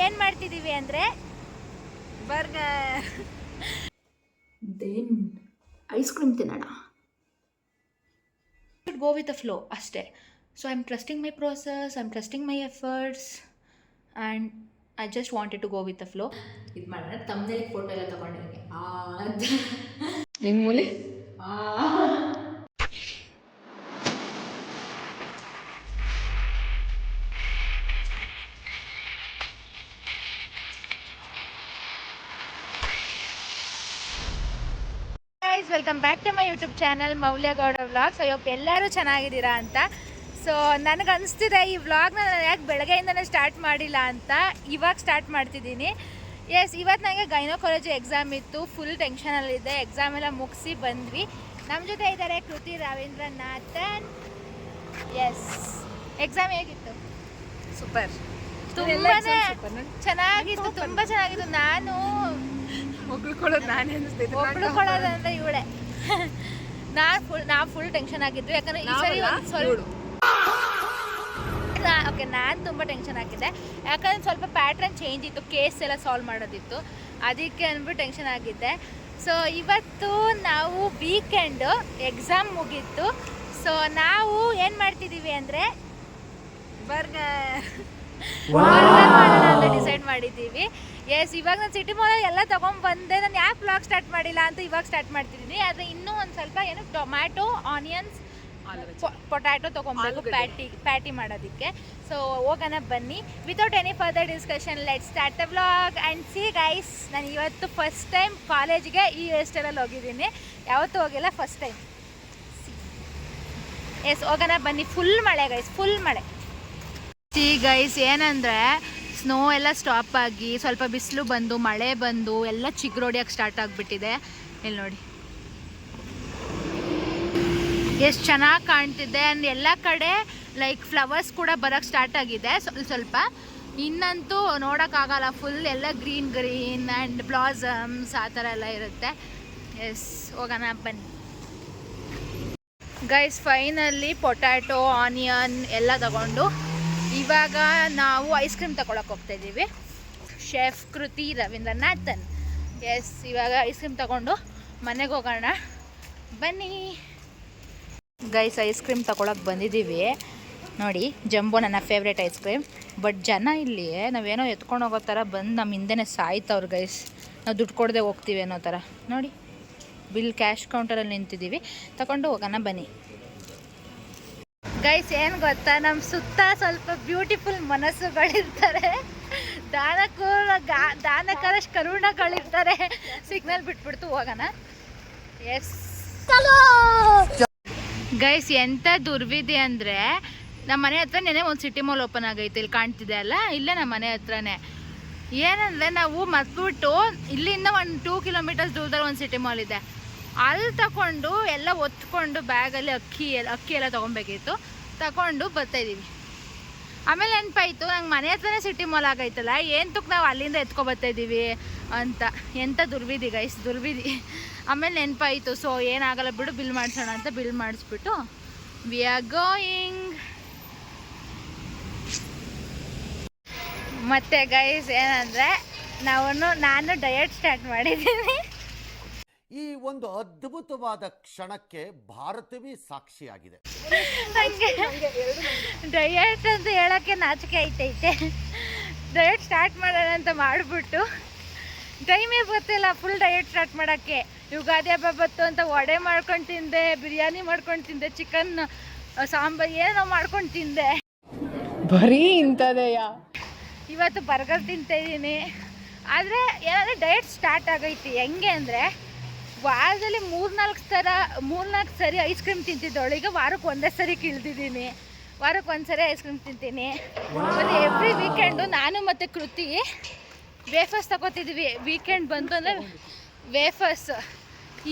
ಏನು ಮಾಡ್ತಿದ್ದೀವಿ ಅಂದರೆ ಬರ್ಗರ್ ದೆನ್ ಐಸ್ ಕ್ರೀಮ್ ತಿನ್ನೋಣ. ಗೋ ವಿತ್ ದ ಫ್ಲೋ ಅಷ್ಟೇ. So I am trusting my process, I am trusting my efforts and I just wanted to go with the flow. ಇದು ಮಾಡಿದ್ರೆ ತಮ್ಮದೇ photo ಎಲ್ಲ ತೊಗೊಂಡಿದ್ದೀನಿ ನಿಮ್ಮ ಮೂಲೆ welcome back to my YouTube channel Maulya Gowda vlogs. Ayyappa ಎಲ್ಲರೂ ಚೆನ್ನಾಗಿದ್ದೀರಾ ಅಂತ. ಸೊ ನನಗೆ ಅನಿಸ್ತಿದೆ ಈ ವ್ಲಾಗ್ನ ನಾನು ಯಾಕೆ ಬೆಳಗ್ಗೆಯಿಂದನೇ ಸ್ಟಾರ್ಟ್ ಮಾಡಿಲ್ಲ ಅಂತ. ಇವಾಗ ಸ್ಟಾರ್ಟ್ ಮಾಡ್ತಿದ್ದೀನಿ. ಎಸ್, ಇವತ್ತು ನನಗೆ ಗೈನೋಕಾಲಜಿ ಎಕ್ಸಾಮ್ ಇತ್ತು. ಫುಲ್ ಟೆನ್ಷನಲ್ಲಿದ್ದೆ. ಎಕ್ಸಾಮ್ ಎಲ್ಲ ಮುಗಿಸಿ ಬಂದ್ವಿ. ನಮ್ಮ ಜೊತೆ ಇದ್ದಾರೆ ಕೃತಿ ರವೀಂದ್ರನಾಥನ್. ಎಸ್, ಎಕ್ಸಾಮ್ ಹೇಗಿತ್ತು? ಸೂಪರ್, ತುಂಬಾ ಚೆನ್ನಾಗಿತ್ತು, ತುಂಬ ಚೆನ್ನಾಗಿತ್ತು. ನಾನು ಹೊಗಳ್ಕೊಳ್ಳೋದಂದ್ರೆ ಇವಳೆ ನಾವು ಫುಲ್ ಟೆನ್ಷನ್ ಆಗಿದ್ವಿ. ಯಾಕಂದ್ರೆ ಈ ಸರಿ ಓಕೆ, ನಾನು ತುಂಬ ಟೆನ್ಷನ್ ಆಗಿದ್ದೆ. ಯಾಕಂದ್ರೆ ಸ್ವಲ್ಪ ಪ್ಯಾಟ್ರನ್ ಚೇಂಜ್ ಇತ್ತು, ಕೇಸ್ ಎಲ್ಲ ಸಾಲ್ವ್ ಮಾಡೋದಿತ್ತು, ಅದಕ್ಕೆ ಅಂದ್ಬಿಟ್ಟು ಟೆನ್ಷನ್ ಆಗಿದ್ದೆ. ಸೊ ಇವತ್ತು ನಾವು ವೀಕೆಂಡು, ಎಕ್ಸಾಮ್ ಮುಗೀತು. ಸೊ ನಾವು ಏನು ಮಾಡ್ತಿದ್ದೀವಿ ಅಂದರೆ ಬರ್ಗರ್ ಮಾಡೋಣ ಅಂತ ಡಿಸೈಡ್ ಮಾಡಿದ್ದೀವಿ. ಎಸ್, ಇವಾಗ ನಾನು ಸಿಟಿ ಮಾಲ್ ಎಲ್ಲ ತೊಗೊಂಡ್ಬಂದೆ. ನಾನು ಯಾಕೆ ವ್ಲಾಗ್ ಸ್ಟಾರ್ಟ್ ಮಾಡಿಲ್ಲ ಅಂತ ಇವಾಗ ಸ್ಟಾರ್ಟ್ ಮಾಡ್ತಿದ್ದೀನಿ. ಆದರೆ ಇನ್ನೂ ಒಂದು ಸ್ವಲ್ಪ ಏನು ಟೊಮ್ಯಾಟೊ, ಆನಿಯನ್ಸ್, ಪೊಟ್ಯಾಟೊ ತೊಗೊಬೇಕು ಪ್ಯಾಟಿ ಮಾಡೋದಕ್ಕೆ. ಸೊ ಹೋಗೋಣ ಬನ್ನಿ. Without any further discussion let's start the vlog and C guys. ನಾನು ಇವತ್ತು ಫಸ್ಟ್ ಟೈಮ್ ಕಾಲೇಜಿಗೆ ಈ ಹೇರ್ ಸ್ಟೈಲಲ್ಲಿ ಹೋಗಿದ್ದೀನಿ. ಯಾವತ್ತೂ ಹೋಗಿಲ್ಲ, ಫಸ್ಟ್ ಟೈಮ್. ಎಸ್, ಹೋಗೋಣ ಬನ್ನಿ. ಫುಲ್ ಮಳೆ ಗೈಸ್, ಫುಲ್ ಮಳೆ. ಸಿ ಗೈಸ್, ಏನಂದರೆ ಸ್ನೋ ಎಲ್ಲ ಸ್ಟಾಪ್ ಆಗಿ ಸ್ವಲ್ಪ ಬಿಸಿಲು ಬಂದು ಮಳೆ ಬಂದು ಎಲ್ಲ ಚಿಗುರೊಡಿಯೋಕ್ಕೆ ಸ್ಟಾರ್ಟ್ ಆಗಿಬಿಟ್ಟಿದೆ. ಇಲ್ಲಿ ನೋಡಿ ಎಷ್ಟು ಚೆನ್ನಾಗಿ ಕಾಣ್ತಿದೆ. ಆ್ಯಂಡ್ ಎಲ್ಲ ಕಡೆ ಲೈಕ್ ಫ್ಲವರ್ಸ್ ಕೂಡ ಬರೋಕ್ಕೆ ಸ್ಟಾರ್ಟ್ ಆಗಿದೆ ಸ್ವಲ್ಪ. ಇನ್ನಂತೂ ನೋಡೋಕ್ಕಾಗಲ್ಲ, ಫುಲ್ ಎಲ್ಲ ಗ್ರೀನ್ ಗ್ರೀನ್ ಆ್ಯಂಡ್ ಬ್ಲಾಸಮ್ಸ್ ಆ ಥರ ಎಲ್ಲ ಇರುತ್ತೆ. ಎಸ್, ಹೋಗೋಣ ಬನ್ನಿ ಗೈಸ್. ಫೈನಲಿ ಪೊಟ್ಯಾಟೊ, ಆನಿಯನ್ ಎಲ್ಲ ತಗೊಂಡು ಇವಾಗ ನಾವು ಐಸ್ ಕ್ರೀಮ್ ತಗೊಳಕ್ಕೆ ಹೋಗ್ತಾಯಿದ್ದೀವಿ. ಶೆಫ್ ಕೃತಿ ರವೀಂದ್ರನಾಥನ್. ಎಸ್, ಇವಾಗ ಐಸ್ ಕ್ರೀಮ್ ತಗೊಂಡು ಮನೆಗೆ ಹೋಗೋಣ ಬನ್ನಿ ಗೈಸ್. ಐಸ್ ಕ್ರೀಮ್ ತಗೊಳಕ್ಕೆ ಬಂದಿದ್ದೀವಿ. ನೋಡಿ, ಜಂಬೋ ನನ್ನ ಫೇವ್ರೇಟ್ ಐಸ್ ಕ್ರೀಮ್. ಬಟ್ ಜನ ಇಲ್ಲಿ ನಾವೇನೋ ಎತ್ಕೊಂಡು ಹೋಗೋ ಥರ ಬಂದು ನಮ್ಮ ಹಿಂದೆನೇ ಸಾಯ್ತವ್ರು ಗೈಸ್. ನಾವು ದುಡ್ಡು ಕೊಡದೆ ಹೋಗ್ತೀವಿ ಅನ್ನೋ ಥರ. ನೋಡಿ, ಬಿಲ್ ಕ್ಯಾಶ್ ಕೌಂಟರಲ್ಲಿ ನಿಂತಿದ್ದೀವಿ. ತಗೊಂಡು ಹೋಗೋಣ ಬನ್ನಿ ಗೈಸ್. ಏನು ಗೊತ್ತಾ, ನಮ್ಮ ಸುತ್ತ ಸ್ವಲ್ಪ ಬ್ಯೂಟಿಫುಲ್ ಮನಸ್ಸುಗಳಿರ್ತಾರೆ, ದಾನಕರಷ್ಟು ಕರುಣಗಳಿರ್ತಾರೆ. ಸಿಗ್ನಲ್ ಬಿಟ್ಬಿಡ್ತು, ಹೋಗೋಣ. ಎಸ್ ಗೈಸ್, ಎಂಥ ದುರ್ವಿಧಿ ಅಂದರೆ ನಮ್ಮ ಮನೆ ಹತ್ರ ನೆನೆ ಒಂದು ಸಿಟಿ ಮಾಲ್ ಓಪನ್ ಆಗೈತೆ. ಇಲ್ಲಿ ಕಾಣ್ತಿದೆ ಅಲ್ಲ, ಇಲ್ಲೇ ನಮ್ಮ ಮನೆ ಹತ್ರನೇ. ಏನಂದರೆ ನಾವು ಮತ್ಬಿಟ್ಟು ಇಲ್ಲಿಂದ ಒಂದು 2 ಕಿಲೋಮೀಟರ್ಸ್ ದೂರದಲ್ಲಿ ಒಂದು ಸಿಟಿ ಮಾಲ್ ಇದೆ. ಅಲ್ಲಿ ತಗೊಂಡು ಎಲ್ಲ ಒತ್ಕೊಂಡು ಬ್ಯಾಗಲ್ಲಿ ಅಕ್ಕಿ ಎಲ್ಲ ತೊಗೊಬೇಕಿತ್ತು. ತಗೊಂಡು ಬರ್ತಾಯಿದ್ದೀವಿ. ಆಮೇಲೆ ನೆನಪಾಯಿತು, ನಂಗೆ ಮನೆ ಹತ್ರನೇ ಸಿಟಿ ಮಾಲ್ ಆಗೈತಲ್ಲ, ಏನಕ್ಕೆ ನಾವು ಅಲ್ಲಿಂದ ಎತ್ಕೊಬರ್ತಾಯಿದ್ದೀವಿ ಅಂತ. ಎಂಥ ದುರ್ವಿಧಿ ಗೈಸ್, ದುರ್ವಿಧಿ. ಆಮೇಲೆ ನೆನಪಾಯಿತು, ಸೊ ಏನಾಗಲ್ಲ ಬಿಡು, ಬಿಲ್ ಮಾಡಿಸೋಣ ಅಂತ ಬಿಲ್ ಮಾಡಿಸ್ಬಿಟ್ಟು ವಿ ಆರ್ ಗೋಯಿಂಗ್. ಮತ್ತು ಗೈಸ್ ಏನಂದರೆ ನಾನು ಡಯಟ್ ಸ್ಟಾರ್ಟ್ ಮಾಡಿದ್ದೀನಿ. ಈ ಒಂದು ಅದ್ಭುತವಾದ ಕ್ಷಣಕ್ಕೆ ಭಾರತವೇ ಸಾಕ್ಷಿಯಾಗಿದೆ. ನನಗೆ ಡಯಟ್ ಅಂತ ಹೇಳೋಕ್ಕೆ ನಾಚಿಕೆ ಐತೈತೆ. ಡಯಟ್ ಸ್ಟಾರ್ಟ್ ಮಾಡೋಣ ಅಂತ ಮಾಡಿಬಿಟ್ಟು ಟೈಮೇ ಗೊತ್ತಿಲ್ಲ ಫುಲ್ ಡಯಟ್ ಸ್ಟಾರ್ಟ್ ಮಾಡೋಕ್ಕೆ. ಯುಗಾದಿ ಹಬ್ಬ ಬತ್ತು ಅಂತ ವಡೆ ಮಾಡ್ಕೊಂಡು ತಿಂದೆ, ಬಿರಿಯಾನಿ ಮಾಡ್ಕೊಂಡು ತಿಂದೆ, ಚಿಕನ್ ಸಾಂಬಾರು ಏನೋ ಮಾಡ್ಕೊಂಡು ತಿಂದೆ. ಬರೀ ಇಂಥದೆಯ. ಇವತ್ತು ಬರ್ಗರ್ ತಿಂತಾಯಿದ್ದೀನಿ. ಆದರೆ ಏನಾದರೆ ಡಯಟ್ ಸ್ಟಾರ್ಟ್ ಆಗೈತಿ. ಹೆಂಗೆ ಅಂದರೆ ವಾರದಲ್ಲಿ 3-4 ಸರಿ ಐಸ್ ಕ್ರೀಮ್ ತಿಂತಿದ್ದವಳು ಈಗ ವಾರಕ್ಕೆ ಒಂದೇ ಸರಿ ಕೀಳ್ತಿದ್ದೀನಿ. ವಾರಕ್ಕೆ ಒಂದು ಸರಿ ಐಸ್ ಕ್ರೀಮ್ ತಿಂತೀನಿ. ಮತ್ತು ಎವ್ರಿ ವೀಕೆಂಡು ನಾನು ಮತ್ತು ಕೃತಿ ವೇಫರ್ಸ್ ತಗೋತಿದ್ದೀವಿ. ವೀಕೆಂಡ್ ಬಂತು ಅಂದರೆ ವೇಫರ್ಸ್.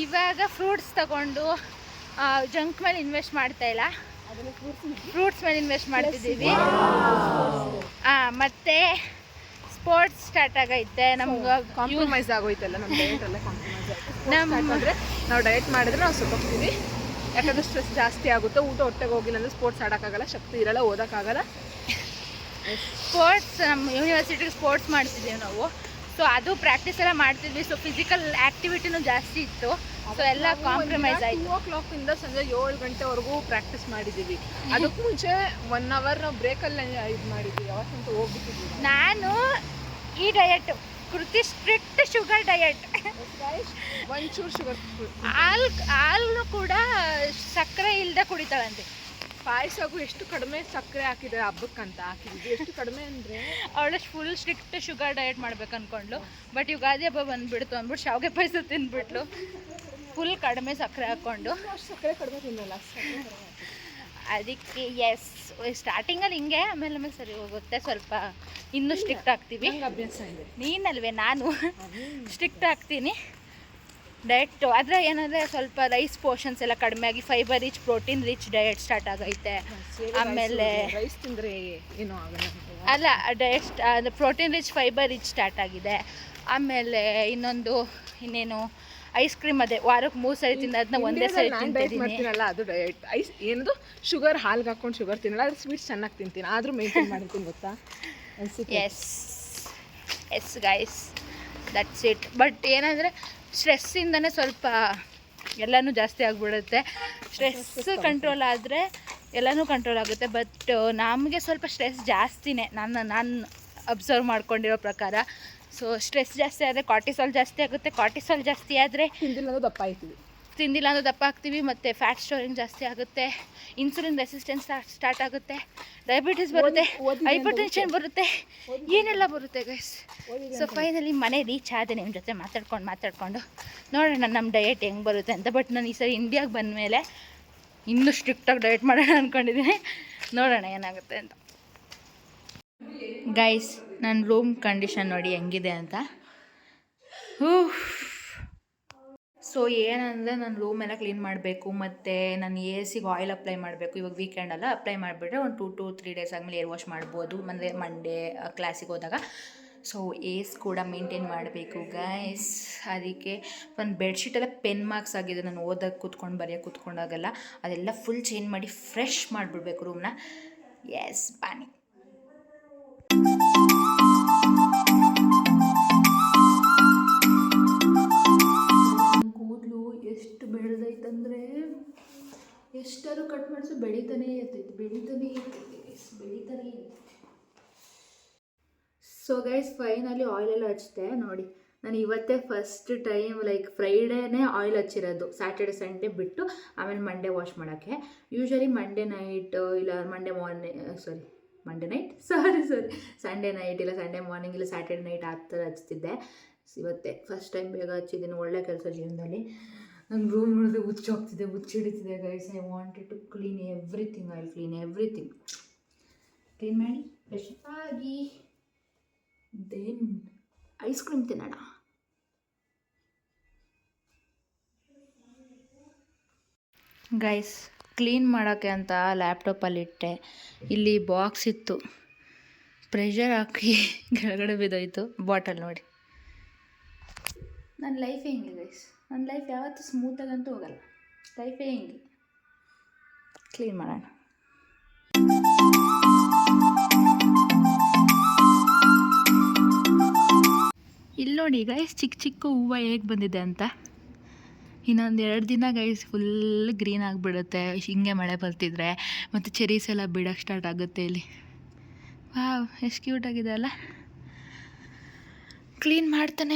ಇವಾಗ ಫ್ರೂಟ್ಸ್ ತಗೊಂಡು ಜಂಕ್ ಮೇಲೆ ಇನ್ವೆಸ್ಟ್ ಮಾಡ್ತಾಯಿಲ್ಲ, ಫ್ರೂಟ್ಸ್ ಮೇಲೆ ಇನ್ವೆಸ್ಟ್ ಮಾಡ್ತಿದ್ದೀವಿ. ಮತ್ತು ಸ್ಪೋರ್ಟ್ಸ್ ಸ್ಟಾರ್ಟ್ ಆಗೈತೆ. ನಮ್ಗೆ ಕಾಂಪ್ರಮೈಸ್ ಆಗೋಯ್ತಲ್ಲ, ನಮ್ಮ ಡಯಟ್ ಎಲ್ಲ ಕಾಂಪ್ರಮೈಸ್ ಆಗುತ್ತೆ. ನಾವು ಡಯಟ್ ಮಾಡಿದ್ರೆ ನಾವು ಸುತ್ತೋಗ್ತೀವಿ. ಯಾಕಂದರೆ ಸ್ಟ್ರೆಸ್ ಜಾಸ್ತಿ ಆಗುತ್ತೆ. ಊಟ ಹೊಟ್ಟೆಗೆ ಹೋಗಿಲ್ಲ ಅಂದರೆ ಸ್ಪೋರ್ಟ್ಸ್ ಆಡೋಕ್ಕಾಗಲ್ಲ, ಶಕ್ತಿ ಇರಲ್ಲ, ಓದೋಕ್ಕಾಗಲ್ಲ. ಸ್ಪೋರ್ಟ್ಸ್ ನಮ್ಮ ಯೂನಿವರ್ಸಿಟಿಗೆ ಸ್ಪೋರ್ಟ್ಸ್ ಮಾಡ್ತಿದ್ದೀವಿ ನಾವು. ಸೊ ಅದು ಪ್ರಾಕ್ಟೀಸ್ ಎಲ್ಲ ಮಾಡ್ತಿದ್ವಿ. ಸೊ ಫಿಸಿಕಲ್ ಆ್ಯಕ್ಟಿವಿಟಿನೂ ಜಾಸ್ತಿ ಇತ್ತು. ಸೊ ಎಲ್ಲ ಕಾಂಪ್ರಮೈಸ್ ಆಯಿತು. 2 o'clock ಇಂದ ಸಂಜೆ 7 ಗಂಟೆವರೆಗೂ ಪ್ರಾಕ್ಟೀಸ್ ಮಾಡಿದ್ದೀವಿ. ಅದಕ್ಕೆ ಮುಂಚೆ 1 hour ನಾವು ಬ್ರೇಕಲ್ಲಿ ಇದು ಮಾಡಿದ್ದೀವಿ. ಅವತ್ತಂತೂ ಹೋಗ್ಬಿಟ್ಟಿದ್ದೀವಿ. ನಾನು ಈ ಡಯಟ್ ಕೃತಿ ಸ್ಟ್ರಿಕ್ಟ್ ಶುಗರ್ ಡಯಟ್. ಒಂಚೂರು ಶುಗರ್ ಹಾಲು ಕೂಡ ಸಕ್ಕರೆ ಇಲ್ಲದೆ ಕುಡಿತಾಳಂತೆ. ಪಾಯಸಕ್ಕೂ ಎಷ್ಟು ಕಡಿಮೆ ಸಕ್ಕರೆ ಹಾಕಿದ್ದಾರೆ ಹಬ್ಬಕ್ಕಂತ ಹಾಕಿದ್ವಿ. ಎಷ್ಟು ಕಡಿಮೆ ಅಂದರೆ ಅವಳು ಫುಲ್ ಸ್ಟ್ರಿಕ್ಟ್ ಶುಗರ್ ಡಯಟ್ ಮಾಡ್ಬೇಕು ಅಂದ್ಕೊಂಡ್ಲು. ಬಟ್ ಯುಗಾದಿ ಹಬ್ಬ ಬಂದುಬಿಡ್ತು ಅಂದ್ಬಿಟ್ಟು ಶಾವಿಗೆ ಪಾಯಸ ತಿಂದ್ಬಿಟ್ಲು ಫುಲ್ ಕಡಿಮೆ ಸಕ್ಕರೆ ಹಾಕ್ಕೊಂಡು. ಸಕ್ಕರೆ ಕಡಿಮೆ ತಿನ್ನಲ್ಲ, ಅದಕ್ಕೆ ಎಸ್ ಸ್ಟಾರ್ಟಿಂಗಲ್ಲಿ ಹಿಂಗೆ ಆಮೇಲೆ ಸರಿ ಹೋಗುತ್ತೆ. ಸ್ವಲ್ಪ ಇನ್ನೂ ಸ್ಟ್ರಿಕ್ಟ್ ಆಗ್ತೀವಿ. ಅಭ್ಯಾಸ ಇದೆ. ನೀನಲ್ವೇ ನಾನು ಸ್ಟ್ರಿಕ್ಟ್ ಆಗ್ತೀನಿ ಡಯಟ್. ಆದರೆ ಏನಂದರೆ ಸ್ವಲ್ಪ ರೈಸ್ ಪೋರ್ಷನ್ಸ್ ಎಲ್ಲ ಕಡಿಮೆ ಆಗಿ fibre rich protein rich diet start ಆಗೈತೆ. ಆಮೇಲೆ ರೈಸ್ ತಿಂದರೆ ಏನೋ ಆಗಲ್ಲ ಅಲ್ಲ ಡಯಟ್ ಅಂದರೆ protein rich fibre rich start ಆಗಿದೆ. ಆಮೇಲೆ ಇನ್ನೇನು ಐಸ್ ಕ್ರೀಮ್ ಅದೇ ವಾರಕ್ಕೆ 3 ಸರಿ ತಿಂದ ಅದನ್ನ ಒಂದೇ ಸರಿ ತಿಂತೀನಲ್ಲ ಅದು ಡಯಟ್. ಐಸ್ ಏನದು ಶುಗರ್ ಹಾಲ್ಗೆ ಹಾಕೊಂಡು ಶುಗರ್ ತಿನ್ನಲ್ಲ. ಅದು ಸ್ವೀಟ್ಸ್ ಚೆನ್ನಾಗಿ ತಿಂತೀನಿ, ಆದರೂ ಮೇಂಟೈನ್ ಮಾಡ್ತೀನಿ ಗೊತ್ತಾ. Yes guys that's it. But ಏನಂದರೆ ಸ್ಟ್ರೆಸ್ಸಿಂದನೇ ಸ್ವಲ್ಪ ಎಲ್ಲನೂ ಜಾಸ್ತಿ ಆಗಿಬಿಡುತ್ತೆ. ಸ್ಟ್ರೆಸ್ ಕಂಟ್ರೋಲ್ ಆದರೆ ಎಲ್ಲನೂ ಕಂಟ್ರೋಲ್ ಆಗುತ್ತೆ. ಬಟ್ ನಮಗೆ ಸ್ವಲ್ಪ ಸ್ಟ್ರೆಸ್ ಜಾಸ್ತಿನೇ ನಾನು ಅಬ್ಸರ್ವ್ ಮಾಡ್ಕೊಂಡಿರೋ ಪ್ರಕಾರ. ಸೊ ಸ್ಟ್ರೆಸ್ ಜಾಸ್ತಿ ಆದರೆ ಕಾರ್ಟಿಸಾಲ್ ಜಾಸ್ತಿ ಆಗುತ್ತೆ. ಕಾರ್ಟಿಸಾಲ್ ಜಾಸ್ತಿ ಆದರೆ ತಿಂದಿಲ್ಲ ಅಂದ್ರೆ ದಪ್ಪ ಆಗ್ತೀವಿ. ಮತ್ತು ಫ್ಯಾಟ್ ಸ್ಟೋರಿಂಗ್ ಜಾಸ್ತಿ ಆಗುತ್ತೆ. ಇನ್ಸುಲಿನ್ ರೆಸಿಸ್ಟೆನ್ಸ್ ಸ್ಟಾರ್ಟ್ ಆಗುತ್ತೆ. ಡಯಾಬಿಟಿಸ್ ಬರುತ್ತೆ, ಹೈಪರ್ ಟೆನ್ಷನ್ ಬರುತ್ತೆ, ಏನೆಲ್ಲ ಬರುತ್ತೆ ಗೈಸ್. ಸೊ ಫೈನಲಿ ಮನೆ ರೀಚ್ ಆದೆ ನಿಮ್ಮ ಜೊತೆ ಮಾತಾಡ್ಕೊಂಡು ನೋಡೋಣ ನಮ್ಮ ಡಯಟ್ ಹೆಂಗೆ ಬರುತ್ತೆ ಅಂತ. ಬಟ್ ನಾನು ಈ ಸರಿ ಇಂಡಿಯಾಗೆ ಬಂದಮೇಲೆ ಇನ್ನೂ ಸ್ಟ್ರಿಕ್ಟಾಗಿ ಡಯಟ್ ಮಾಡೋಣ ಅಂದ್ಕೊಂಡಿದ್ದೀನಿ. ನೋಡೋಣ ಏನಾಗುತ್ತೆ ಅಂತ. ಗೈಸ್ ನನ್ನ ರೂಮ್ ಕಂಡೀಷನ್ ನೋಡಿ ಹೆಂಗಿದೆ ಅಂತ. ಸೊ ಏನಂದರೆ ನಾನು ರೂಮೆಲ್ಲ ಕ್ಲೀನ್ ಮಾಡಬೇಕು. ಮತ್ತು ನಾನು AC ಆಯಿಲ್ ಅಪ್ಲೈ ಮಾಡಬೇಕು. ಇವಾಗ ವೀಕೆಂಡಲ್ಲ ಅಪ್ಲೈ ಮಾಡಿಬಿಟ್ರೆ ಒಂದು 2 to 3 days ಆದಮೇಲೆ ಏರ್ ವಾಶ್ ಮಾಡ್ಬೋದು. ಅಂದರೆ ಮಂಡೇ ಕ್ಲಾಸಿಗೆ ಹೋದಾಗ. ಸೊ ಏಸ್ ಕೂಡ ಮೇಂಟೈನ್ ಮಾಡಬೇಕು ಗೈಸ್. ಅದಕ್ಕೆ ಒಂದು ಬೆಡ್ಶೀಟೆಲ್ಲ ಪೆನ್ ಮಾರ್ಕ್ಸ್ ಆಗಿದೆ. ನಾನು ಓದಕ್ಕೆ ಕೂತ್ಕೊಂಡಾಗೆಲ್ಲ ಅದೆಲ್ಲ ಫುಲ್ ಚೇಂಜ್ ಮಾಡಿ ಫ್ರೆಶ್ ಮಾಡಿಬಿಡ್ಬೇಕು ರೂಮ್ನ. ಎಸ್ ಬನ್ನಿ. ಕೂದಲು ಎಷ್ಟು ಬೆಳೆದೈತಂದರೆ ಎಷ್ಟಾದ್ರು ಕಟ್ ಮಾಡಿಸು ಬೆಳೀತಾನೇ ಇರ್ತೈತೆ. ಸೊ ಗೈಸ್ ಫೈನಲಿ ಆಯಿಲೆಲ್ಲ ಹಚ್ಚಿದೆ ನೋಡಿ. ನಾನು ಇವತ್ತೇ ಫಸ್ಟ್ ಟೈಮ್ ಲೈಕ್ ಫ್ರೈಡೇನೇ ಆಯಿಲ್ ಹಚ್ಚಿರೋದು. ಸ್ಯಾಟರ್ಡೆ ಸಂಡೇ ಬಿಟ್ಟು ಆಮೇಲೆ ಮಂಡೇ ವಾಶ್ ಮಾಡೋಕ್ಕೆ. ಯೂಶ್ವಲಿ ಮಂಡೇ ನೈಟ್ ಇಲ್ಲ ಸಂಡೇ ನೈಟ್ ಇಲ್ಲ ಸಂಡೇ ಮಾರ್ನಿಂಗ್ ಇಲ್ಲ ಸ್ಯಾಟರ್ಡೆ ನೈಟ್ ಆ ಥರ ಹಚ್ತಿದ್ದೆ. ಇವತ್ತೇ ಫಸ್ಟ್ ಟೈಮ್ ಬೇಗ ಹಚ್ಚಿದ್ದೀನಿ. ಒಳ್ಳೆ ಕೆಲಸ ಜೀವನದಲ್ಲಿ. ನನ್ನ ರೂಮ್ ನೋಡಿದ್ರೆ ಹುಚ್ಚಿಡಿತಿದೆ guys. I wanted to clean everything. I clean everything. Clean ಮಾಡಿ ಫ್ರೆಶ್ ಆಗಿ ದೆನ್ ಐಸ್ ಕ್ರೀಮ್ ತಿನ್ನೋಣ. ಗೈಸ್ ಕ್ಲೀನ್ ಮಾಡೋಕ್ಕೆ ಅಂತ ಲ್ಯಾಪ್ಟಾಪಲ್ಲಿಟ್ಟೆ. ಇಲ್ಲಿ ಬಾಕ್ಸ್ ಇತ್ತು, ಪ್ರೆಷರ್ ಹಾಕಿ ಕೆಳಗಡೆ ಬಿದ್ದೋಯ್ತು ಬಾಟಲ್. ನೋಡಿ ನನ್ನ ಲೈಫೇ ಹಿಂಗೆ ಗೈಸ್. ನನ್ನ ಲೈಫ್ ಯಾವತ್ತೂ ಸ್ಮೂತಾಗಂತೂ ಹೋಗಲ್ಲ. ಲೈಫೇ ಹಿಂಗೆ. ಕ್ಲೀನ್ ಮಾಡೋಣ. ಇಲ್ಲಿ ನೋಡಿ ಗೈಸ್ ಚಿಕ್ಕ ಹೂವು ಹೇಗೆ ಬಂದಿದೆ ಅಂತ. ಇನ್ನೊಂದು 2 ದಿನ ಗೈಸ್ ಫುಲ್ ಗ್ರೀನ್ ಆಗಿಬಿಡುತ್ತೆ ಹಿಂಗೆ ಮಳೆ ಬರ್ತಿದ್ರೆ. ಮತ್ತು ಚೆರೀಸ್ ಎಲ್ಲ ಬಿಡೋಕ್ಕೆ ಸ್ಟಾರ್ಟ್ ಆಗುತ್ತೆ ಇಲ್ಲಿ. ವಾವ್ ಎಷ್ಟು ಕ್ಯೂಟಾಗಿದೆ ಅಲ್ಲ. ಕ್ಲೀನ್ ಮಾಡ್ತಾನೆ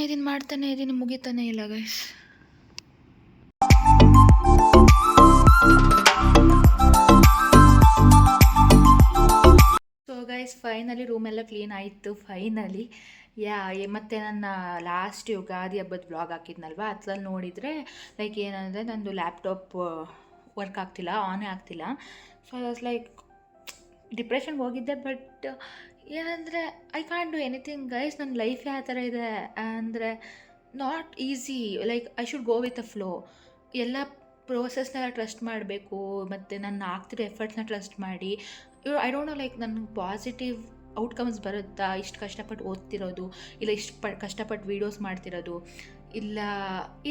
ಇದ್ದೀನಿ ಮುಗಿತಾನೆ ಇಲ್ಲ ಗೈಸ್. ಸೊ ಗೈಸ್ ಫೈನಲಿ ರೂಮೆಲ್ಲ ಕ್ಲೀನ್ ಆಯಿತು ಫೈನಲಿ. ಮತ್ತು ನನ್ನ ಲಾಸ್ಟ್ ಯುಗಾದಿ ಹಬ್ಬದ ವ್ಲಾಗ್ ಹಾಕಿದ್ನಲ್ವ ಅದ್ರಲ್ಲಿ ನೋಡಿದರೆ ಲೈಕ್ ಏನಂದರೆ ನಂದು ಲ್ಯಾಪ್ಟಾಪ್ ವರ್ಕ್ ಆಗ್ತಿಲ್ಲ, ಆನೇ ಆಗ್ತಿಲ್ಲ. ಸೊ ಐ ವಾಸ್ ಲೈಕ್ ಡಿಪ್ರೆಷನ್ಗೆ ಹೋಗಿದ್ದೆ. ಬಟ್ ಏನಂದರೆ I can't do anything guys. ನನ್ನ ಲೈಫೇ ಆ ಥರ ಇದೆ. ಅಂದರೆ not easy. Like I should go with a flow. ಎಲ್ಲ ಪ್ರೋಸೆಸ್ನೆಲ್ಲ ಟ್ರಸ್ಟ್ ಮಾಡಬೇಕು. ಮತ್ತು ನನ್ನ ಆಗ್ತಿರೋ ಎಫರ್ಟ್ಸ್ನ ಟ್ರಸ್ಟ್ ಮಾಡಿ ಐ ಡೋಂಟ್ ನೋ ಲೈಕ್ ನನಗೆ ಪಾಸಿಟಿವ್ ಔಟ್ಕಮ್ಸ್ ಬರುತ್ತಾ ಇಷ್ಟು ಕಷ್ಟಪಟ್ಟು ಓದ್ತಿರೋದು, ಇಲ್ಲ ಇಷ್ಟು ಕಷ್ಟಪಟ್ಟು ವೀಡಿಯೋಸ್ ಮಾಡ್ತಿರೋದು, ಇಲ್ಲ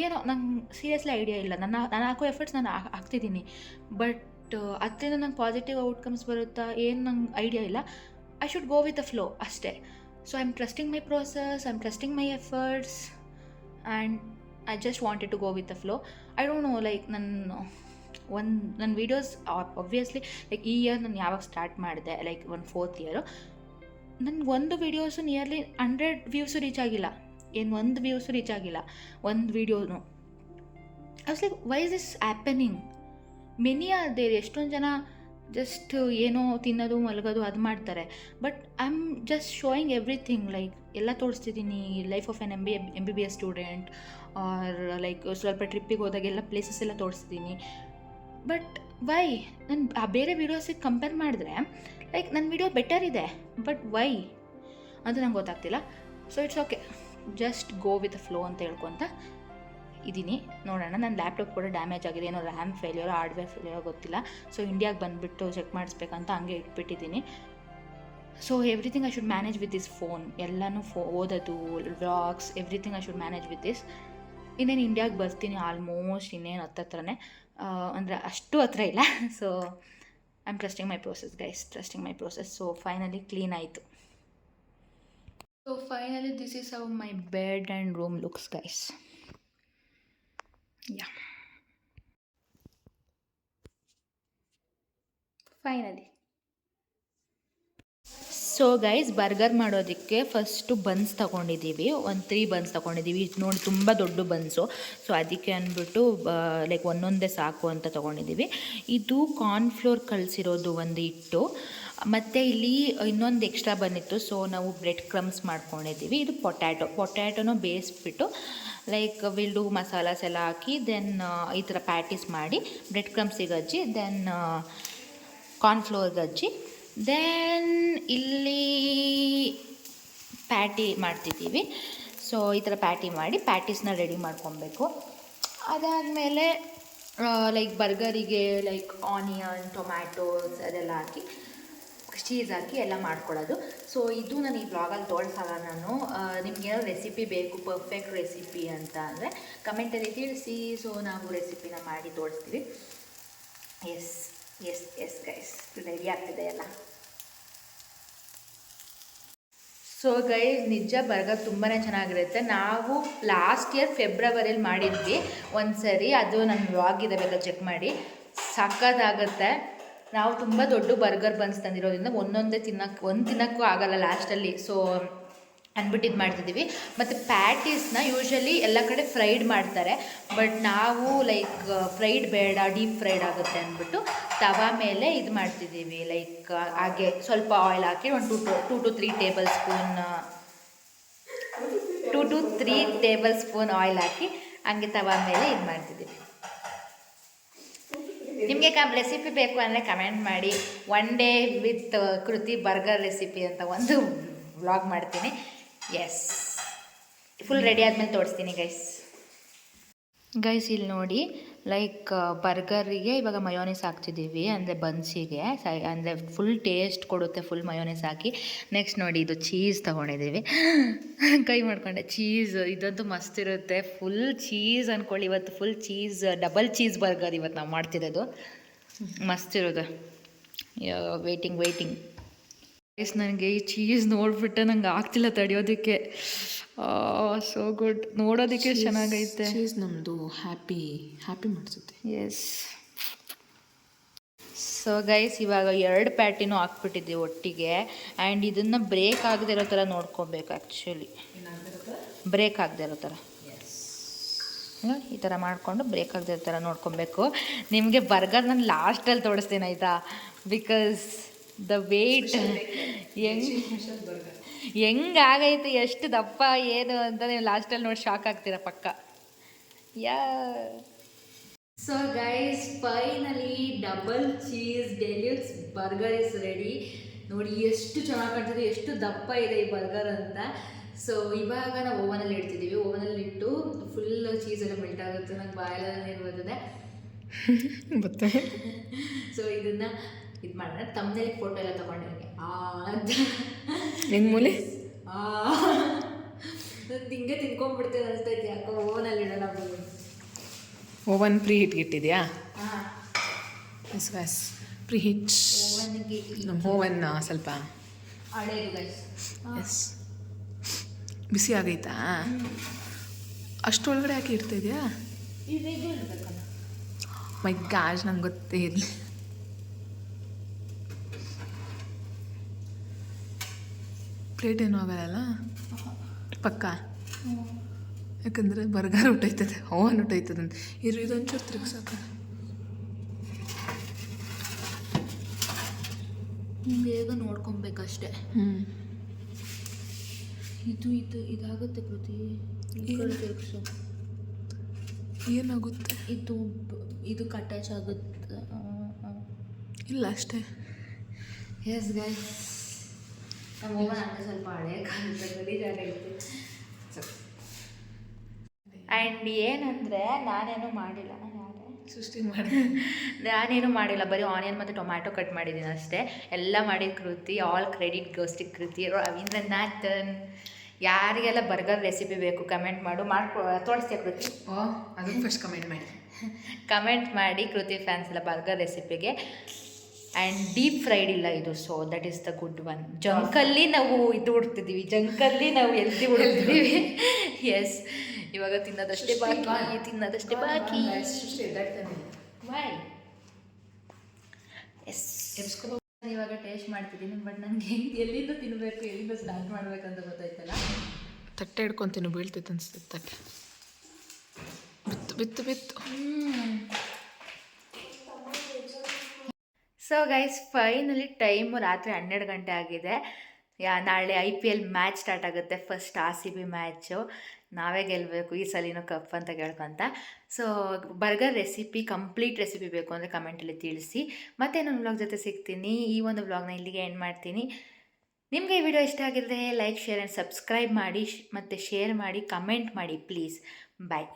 ಏನೋ ನಂಗೆ ಸೀರಿಯಸ್ಲಿ ಐಡಿಯಾ ಇಲ್ಲ. ನಾನು ಹಾಕೋ ಎಫರ್ಟ್ಸ್ ನಾನು ಹಾಕ್ತಿದ್ದೀನಿ. ಬಟ್ ಅದರಿಂದ ನಂಗೆ ಪಾಸಿಟಿವ್ ಔಟ್ಕಮ್ಸ್ ಬರುತ್ತಾ ಏನು ನಂಗೆ ಐಡಿಯಾ ಇಲ್ಲ. I should go with the flow ಅಷ್ಟೇ. So I am trusting my process, I am trusting my efforts and I just wanted to go with the flow. I don't know, like ನನ್ನ videos obviously like ಈ year ನಾನು ಯಾವಾಗ start ಮಾಡಿದೆ, like 4th year, ನನ್ನ ಒಂದು videos nearly 100 views reach ಆಗಿಲ್ಲ. ಒಂದು views reach ಆಗಿಲ್ಲ ಒಂದು ವೀಡಿಯೋನು. I was like, why is this happening? Many are there. ಎಷ್ಟೊಂದು ಜನ ಜಸ್ಟ್ ಏನೋ ತಿನ್ನೋದು ಮಲಗೋದು ಅದು ಮಾಡ್ತಾರೆ. But I am just showing everything, like ಎಲ್ಲ ತೋರಿಸ್ತಿದ್ದೀನಿ. Life of an MBBS student, or like ಸ್ವಲ್ಪ ಟ್ರಿಪ್ಪಿಗೆ ಹೋದಾಗೆಲ್ಲ ಪ್ಲೇಸಸ್ ಎಲ್ಲ ತೋರಿಸ್ತಿದ್ದೀನಿ. But why? ನಾನು ಆ ಬೇರೆ ವೀಡಿಯೋಸಿಗೆ ಕಂಪೇರ್ ಮಾಡಿದ್ರೆ ಲೈಕ್ ನನ್ನ ವೀಡಿಯೋ ಬೆಟರ್ ಇದೆ, ಬಟ್ ವೈ ಅದು ನಂಗೆ ಗೊತ್ತಾಗ್ತಿಲ್ಲ. So it's okay, just go with flow ಅಂತ ಹೇಳ್ಕೊತ ಇದ್ದೀನಿ. ನೋಡೋಣ. ನನ್ನ ಲ್ಯಾಪ್ಟಾಪ್ ಕೂಡ ಡ್ಯಾಮೇಜ್ ಆಗಿದೆ, ಏನೋ ರ್ಯಾಮ್ ಫೇಲ್ಯೂರೋ ಹಾರ್ಡ್ವೇರ್ ಫೇಲ್ಯೂರೋ ಗೊತ್ತಿಲ್ಲ. ಸೊ ಇಂಡಿಯಾಗೆ ಬಂದುಬಿಟ್ಟು ಚೆಕ್ ಮಾಡಿಸ್ಬೇಕಂತ ಹಂಗೆ ಇಟ್ಬಿಟ್ಟಿದ್ದೀನಿ. So everything I should manage with this phone. ಎಲ್ಲನೂ ಓದೋದು, vlogs, everything I should manage with this. ಇನ್ನೇನು ಇಂಡಿಯಾಗೆ ಬರ್ತೀನಿ ಆಲ್ಮೋಸ್ಟ್, ಇನ್ನೇನು ಹತ್ರನೇ, ಅಂದರೆ ಅಷ್ಟು ಹತ್ರ ಇಲ್ಲ. So I am trusting my process guys, trusting my process. So finally clean ಆಯಿತು. So finally this is how my bed and room looks guys. Yeah, finally. So guys, burger ಮಾಡೋದಕ್ಕೆ ಫಸ್ಟು ಬನ್ಸ್ ತೊಗೊಂಡಿದ್ದೀವಿ. ಒಂದು 3 buns ತೊಗೊಂಡಿದ್ದೀವಿ. ನೋಡಿ ತುಂಬ ದೊಡ್ಡ buns. So ಅದಕ್ಕೆ ಅಂದ್ಬಿಟ್ಟು ಲೈಕ್ ಒಂದೊಂದೇ ಸಾಕು ಅಂತ ತೊಗೊಂಡಿದ್ದೀವಿ. ಇದು ಕಾರ್ನ್ಫ್ಲೋರ್ ಕಳಿಸಿರೋದು ಒಂದು ಹಿಟ್ಟು, ಮತ್ತು ಇಲ್ಲಿ ಇನ್ನೊಂದು ಎಕ್ಸ್ಟ್ರಾ ಬಂದಿತ್ತು. ಸೊ ನಾವು ಬ್ರೆಡ್ ಕ್ರಮ್ಸ್ ಮಾಡ್ಕೊಂಡಿದ್ದೀವಿ. ಇದು ಪೊಟ್ಯಾಟೊನೂ ಬೇಯಿಸ್ಬಿಟ್ಟು ಲೈಕ್ ವಿಲ್ಡು ಮಸಾಲಾಸ್ ಎಲ್ಲ ಹಾಕಿ ದೆನ್ ಈ ಥರ ಪ್ಯಾಟೀಸ್ ಮಾಡಿ ಬ್ರೆಡ್ ಕ್ರಮ್ಸಿಗೆ ಹಚ್ಚಿ ದೆನ್ ಕಾರ್ನ್ಫ್ಲೋರ್ಗೆ ಹಚ್ಚಿ ದೆನ್ ಇಲ್ಲಿ ಪ್ಯಾಟಿ ಮಾಡ್ತಿದ್ದೀವಿ. ಸೊ ಈ ಥರ ಪ್ಯಾಟಿ ಮಾಡಿ ಪ್ಯಾಟೀಸ್ನ ರೆಡಿ ಮಾಡ್ಕೊಬೇಕು. ಅದಾದಮೇಲೆ ಲೈಕ್ ಬರ್ಗರಿಗೆ ಲೈಕ್ ಆನಿಯನ್, ಟೊಮ್ಯಾಟೋಸ್ ಅದೆಲ್ಲ ಹಾಕಿ ಚೀಸ್ ಹಾಕಿ ಎಲ್ಲ ಮಾಡ್ಕೊಳ್ಳೋದು. ಸೊ ಇದು ನಾನು ಈ ಬ್ಲಾಗಲ್ಲಿ ತೋರಿಸಲ್ಲ. ನಾನು ನಿಮ್ಗೇನೋ ರೆಸಿಪಿ ಬೇಕು, ಪರ್ಫೆಕ್ಟ್ ರೆಸಿಪಿ ಅಂತ ಅಂದರೆ ಕಮೆಂಟಲ್ಲಿ ತಿಳಿಸಿ. ಸೊ ನಾವು ರೆಸಿಪಿನ ಮಾಡಿ ತೋರಿಸ್ತೀವಿ. Yes yes yes guys, ready ಆಗ್ತಿದೆ ಎಲ್ಲ. ಸೊ ಗೈಸ್, ನಿಜ ಬರ್ಗರ್ ತುಂಬಾ ಚೆನ್ನಾಗಿರುತ್ತೆ. ನಾವು ಲಾಸ್ಟ್ ಇಯರ್ ಫೆಬ್ರವರಿಯಲ್ಲಿ ಮಾಡಿದ್ವಿ ಒಂದು ಸರಿ, ಅದು ನನ್ನ ವ್ಲಾಗ್ ಇದೆ, ಬೇಕಾದ್ರೆ ಚೆಕ್ ಮಾಡಿ. ಸಕ್ಕತ್ತಾಗುತ್ತೆ. ನಾವು ತುಂಬ ದೊಡ್ಡ ಬರ್ಗರ್ ಬನ್ಸ್ ತಂದಿರೋದ್ರಿಂದ ಒಂದೊಂದೇ ತಿನ್ನೋಕ್ಕೂ ಆಗಲ್ಲ ಲಾಸ್ಟಲ್ಲಿ. ಸೊ ಅಂದ್ಬಿಟ್ಟು ಇದು ಮಾಡ್ತಿದ್ದೀವಿ. ಮತ್ತು ಪ್ಯಾಟೀಸ್ನ ಯೂಶ್ವಲಿ ಎಲ್ಲ ಕಡೆ ಫ್ರೈಡ್ ಮಾಡ್ತಾರೆ, ಬಟ್ ನಾವು ಲೈಕ್ ಫ್ರೈಡ್ ಬೇಡ, ಡೀಪ್ ಫ್ರೈಡ್ ಆಗುತ್ತೆ ಅಂದ್ಬಿಟ್ಟು ತವಾ ಮೇಲೆ ಇದು ಮಾಡ್ತಿದ್ದೀವಿ. ಲೈಕ್ ಹಾಗೆ ಸ್ವಲ್ಪ ಆಯಿಲ್ ಹಾಕಿ ಒಂದು 2 to 3 ಟೇಬಲ್ ಸ್ಪೂನ್ ಆಯಿಲ್ ಹಾಕಿ ಹಂಗೆ ತವಾ ಮೇಲೆ ಇದು ಮಾಡ್ತಿದ್ದೀವಿ. ನಿಮಗೆ ರೆಸಿಪಿ ಬೇಕು ಅಂದರೆ ಕಮೆಂಟ್ ಮಾಡಿ. ಒನ್ ಡೇ ವಿತ್ ಕೃತಿ ಬರ್ಗರ್ ರೆಸಿಪಿ ಅಂತ ಒಂದು ವ್ಲಾಗ್ ಮಾಡ್ತೀನಿ. ಎಸ್, ಫುಲ್ ರೆಡಿ ಆದಮೇಲೆ ತೋರಿಸ್ತೀನಿ ಗೈಸ್. ಇಲ್ಲಿ ನೋಡಿ, ಲೈಕ್ ಬರ್ಗರಿಗೆ ಇವಾಗ ಮಯೋನೀಸ್ ಹಾಕ್ತಿದ್ದೀವಿ, ಅಂದರೆ ಬನ್ಸಿಗೆ, ಅಂದರೆ ಫುಲ್ ಟೇಸ್ಟ್ ಕೊಡುತ್ತೆ ಫುಲ್ ಮಯೋನೀಸ್ ಹಾಕಿ. ನೆಕ್ಸ್ಟ್ ನೋಡಿ, ಇದು ಚೀಸ್ ತೊಗೊಂಡಿದ್ದೀವಿ. ಕೈ ಮಾಡ್ಕೊಂಡೆ. ಚೀಸ್ ಇದಂತೂ ಮಸ್ತ್ ಇರುತ್ತೆ. ಫುಲ್ ಚೀಸ್ ಅಂದ್ಕೊಳ್ಳಿ. ಇವತ್ತು full cheese, double cheese burger ಇವತ್ತು ನಾವು ಮಾಡ್ತಿರೋದು. ಮಸ್ತ್ ಇರುತ್ತೆ. ವೇಟಿಂಗ್ ಗೈಸ್, ನನಗೆ ಈ ಚೀಸ್ ನೋಡಿಬಿಟ್ಟೆ ನಂಗೆ ಆಗ್ತಿಲ್ಲ ತಡೆಯೋದಕ್ಕೆ. So good. ನೋಡೋದಕ್ಕೆ ಚೆನ್ನಾಗೈತೆ. ಚೀಸ್ ನಮ್ಮದು ಹ್ಯಾಪಿ ಮಾಡಿಸುತ್ತೆ. ಎಸ್. ಸೊ ಗೈಸ್, ಇವಾಗ 2 ಪ್ಯಾಟಿನೂ ಹಾಕ್ಬಿಟ್ಟಿದ್ದೀವಿ ಒಟ್ಟಿಗೆ. ಆ್ಯಂಡ್ ಇದನ್ನು ಬ್ರೇಕ್ ಆಗದೆ ಇರೋ ಥರ ನೋಡ್ಕೋಬೇಕು. ಆ್ಯಕ್ಚುಲಿ ಬ್ರೇಕ್ ಆಗದೆ ಇರೋ ಥರ ಈ ಥರ ಮಾಡಿಕೊಂಡು ಬ್ರೇಕ್ ಆಗದೆ ಇರೋ ಥರ ನೋಡ್ಕೊಬೇಕು. ನಿಮಗೆ ಬರ್ಗರ್ ನಾನು ಲಾಸ್ಟಲ್ಲಿ ತೋರಿಸ್ತೀನಿ ಆಯಿತಾ, ಬಿಕಾಸ್ ದ ವೇಟ್ ಹೆಂಗಾಗೈತೆ, ಎಷ್ಟು ದಪ್ಪ ಏನು ಅಂತ ನೀವು ಲಾಸ್ಟಲ್ಲಿ ನೋಡಿ ಶಾಕ್ ಆಗ್ತೀರಾ ಪಕ್ಕ. Yeah. So guys, finally double cheese deluxe burger is ready. ನೋಡಿ ಎಷ್ಟು ಚೆನ್ನಾಗಿ ಕಾಣ್ತಿದೆ, ಎಷ್ಟು ದಪ್ಪ ಇದೆ ಈ ಬರ್ಗರ್ ಅಂತ. ಸೊ ಇವಾಗ ನಾವು ಓವನಲ್ಲಿ ಇಡ್ತಿದ್ದೀವಿ. ಓವನಲ್ಲಿ ಇಟ್ಟು ಫುಲ್ ಚೀಸೆಲ್ಲ ಮೆಲ್ಟ್ ಆಗುತ್ತೆ. ನಂಗೆ ಬಾಯೆಲ್ಲ ನೀರು ಬರ್ತದೆ. ಸೊ ಇದನ್ನು ಇದು ಮಾಡೋಣ. ತಮ್ಮನೇಲಿ ಫೋಟೋ ಎಲ್ಲ ತೊಗೊಂಡಿದ್ದೀನಿ ಅಂತ ಹೆಂಗೆ ಮೂಲೆ ನಂದು ಹಿಂಗೆ ತಿನ್ಕೊಂಡ್ಬಿಡ್ತೇನೆ ಅನಿಸ್ತೈತೆ. ಯಾಕೋ ಓವನಲ್ಲಿ ಇಡೋಣ. ಓವನ್ ಪ್ರೀ ಹೀಟ್ಗೆ ಇಟ್ಟಿದ್ಯಾ? ಹಾಂ, ಪ್ರೀ ಹೀಟ್. ಓವನ್ಗೆ ನಮ್ಮ ಓವನ್ ಸ್ವಲ್ಪ ಹಳೇದು ಗೈಸ್. ಎಸ್, ಬಿಸಿ ಆಗೈತಾ? ಅಷ್ಟೊಳಗಡೆ ಯಾಕೆ ಇಡ್ತಾ ಇದೆಯಾ? ಇದು ಇರಬೇಕಲ್ಲ. ಮೈ ಗಾಜ್, ನಂಗೆ ಗೊತ್ತೇ ಇರಲಿ. ಪ್ಲೇಟ್ ಏನೂ ಆಗಲ್ಲ ಪಕ್ಕ, ಯಾಕಂದರೆ ಬರ್ಗರ್ ಊಟೈತದೆ, ಓವನ್ ಊಟೈತದೆ ಅಂತ. ಇದೊಂಚೂರು ತಿರುಗ್ಸಾಕ. ಬೇಗ ನೋಡ್ಕೊಬೇಕಷ್ಟೆ. ಇದಾಗುತ್ತೆ ಕೃತಿ. ತಿರುಗಿಸು. ಏನಾಗುತ್ತೆ? ಇದು ಅಟ್ಯಾಚ್ ಆಗುತ್ತೆ. ಇಲ್ಲ ಅಷ್ಟೇ. ಎಸ್ ಗೈಸ್, ನಮ್ಮ ಓವನ್ ಅಂದರೆ ಸ್ವಲ್ಪ ಹಳೆ ಕಾಲದ ಗಲೀಜಾಗೈತೆ. ಆ್ಯಂಡ್ ಏನಂದರೆ ನಾನೇನು ಮಾಡಿಲ್ಲ, ಸೃಷ್ಟಿ ಮಾಡಿ ನಾನೇನು ಮಾಡಿಲ್ಲ, ಬರೀ ಆನಿಯನ್ ಮತ್ತು ಟೊಮ್ಯಾಟೊ ಕಟ್ ಮಾಡಿದ್ದೀನಿ ಅಷ್ಟೇ. ಎಲ್ಲ ಮಾಡಿದ ಕೃತಿ. ಆಲ್ ಕ್ರೆಡಿಟ್ ಗೋಸ್ ಟು ಕೃತಿ. ರವೀಂದ್ರನಾಥನ್. ಯಾರಿಗೆಲ್ಲ ಬರ್ಗರ್ ರೆಸಿಪಿ ಬೇಕು ಕಮೆಂಟ್ ತೋರಿಸ್ತೀಯ ಕೃತಿ? ಅದನ್ನು ಫಸ್ಟ್ ಕಮೆಂಟ್ ಮಾಡಿ. ಕಮೆಂಟ್ ಮಾಡಿ ಕೃತಿ ಫ್ಯಾನ್ಸ್ ಎಲ್ಲ ಬರ್ಗರ್ ರೆಸಿಪಿಗೆ. ಆ್ಯಂಡ್ ಡೀಪ್ ಫ್ರೈಡ್ ಇಲ್ಲ ಇದು, so that is the good one. ಜಂಕಲ್ಲಿ ನಾವು ಇದು ಉಡ್ತಿದ್ದೀವಿ, ಜಂಕಲ್ಲಿ ನಾವು ಎಲ್ದಿ ಉಡ್ತಿದ್ದೀವಿ. ಎಸ್, ಇವಾಗ ತಿನ್ನೋದಷ್ಟೇ ಬಾಕಿ. ವೈ? ಎಸ್, ಇವಾಗ ಟೇಸ್ಟ್ ಮಾಡ್ತಿದ್ದೀನಿ, ಬಟ್ ನನಗೆ ಎಲ್ಲಿಂದ ತಿನ್ನಬೇಕು, ಎಲ್ಲಿಂದ ಸ್ಟಾರ್ಟ್ ಮಾಡಬೇಕಂತ ಗೊತ್ತಾಯ್ತಲ್ಲ. ತಟ್ಟೆ ಹಿಡ್ಕೊತೀನಿ, ಬೀಳ್ತೈತೆ ಅನಿಸ್ತೈತೆ ತಟ್ಟೆ. ಬಿತ್ತು. ಸೊ ಗೈಸ್, ಫೈನಲಿ ಟೈಮು ರಾತ್ರಿ 12 ಗಂಟೆ ಆಗಿದೆ. ನಾಳೆ IPL ಮ್ಯಾಚ್ ಸ್ಟಾರ್ಟ್ ಆಗುತ್ತೆ. First RCB match. ನಾವೇ ಗೆಲ್ಲಬೇಕು ಈ ಸಲಿನೂ ಕಪ್ ಅಂತ ಕೇಳ್ಕೊತ. So burger recipe, complete recipe ಬೇಕು ಅಂದರೆ ಕಮೆಂಟಲ್ಲಿ ತಿಳಿಸಿ. ಮತ್ತೆ ನಾನು ವ್ಲಾಗ್ ಜೊತೆ ಸಿಗ್ತೀನಿ. ಈ ಒಂದು ವ್ಲಾಗ್ನ ಇಲ್ಲಿಗೆ ಎಂಡ್ ಮಾಡ್ತೀನಿ. ನಿಮಗೆ ಈ ವಿಡಿಯೋ ಇಷ್ಟ ಆಗಿದ್ರೆ ಲೈಕ್, ಶೇರ್ ಆ್ಯಂಡ್ ಸಬ್ಸ್ಕ್ರೈಬ್ ಮಾಡಿ, ಮತ್ತು ಶೇರ್ ಮಾಡಿ, ಕಮೆಂಟ್ ಮಾಡಿ ಪ್ಲೀಸ್. ಬಾಯ್.